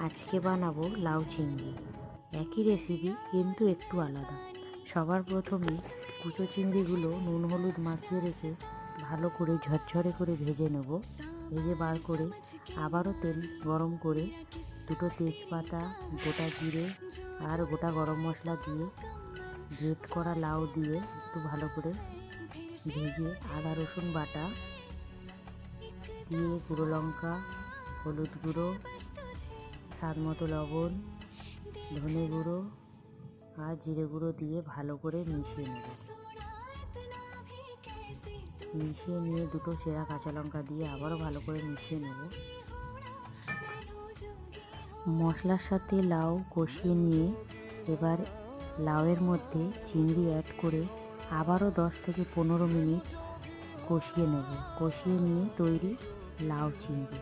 আজকে বানাবো লাউ চিংড়ি। একই রেসিপি কিন্তু একটু আলাদা। সবার প্রথমে কুচো চিংড়িগুলো নুন হলুদ মাখিয়ে রেখে ভালো করে ঝরঝরে করে ভেজে নেব। ভেজে বার করে আবারও তেল গরম করে দুটো তেজপাতা, গোটা জিরে আর গোটা গরম মশলা দিয়ে গ্রেট করা লাউ দিয়ে একটু ভালো করে ভেজে আদা রসুন বাটা দিয়ে গুঁড়ো লঙ্কা, হলুদ গুঁড়ো, স্বাদ মতো লবণ, ধনে গুঁড়ো আর জিরে গুঁড়ো দিয়ে ভালো করে মিশিয়ে নেব। মিশিয়ে নিয়ে দুটো চেরা কাঁচা লঙ্কা দিয়ে আবারও ভালো করে মিশিয়ে নেব। মশলার সাথে লাউ কষিয়ে নিয়ে এবার লাউয়ের মধ্যে চিংড়ি অ্যাড করে আবারও 10 থেকে 15 মিনিট কষিয়ে নেব। কষিয়ে নিয়ে তৈরি লাউ চিংড়ি।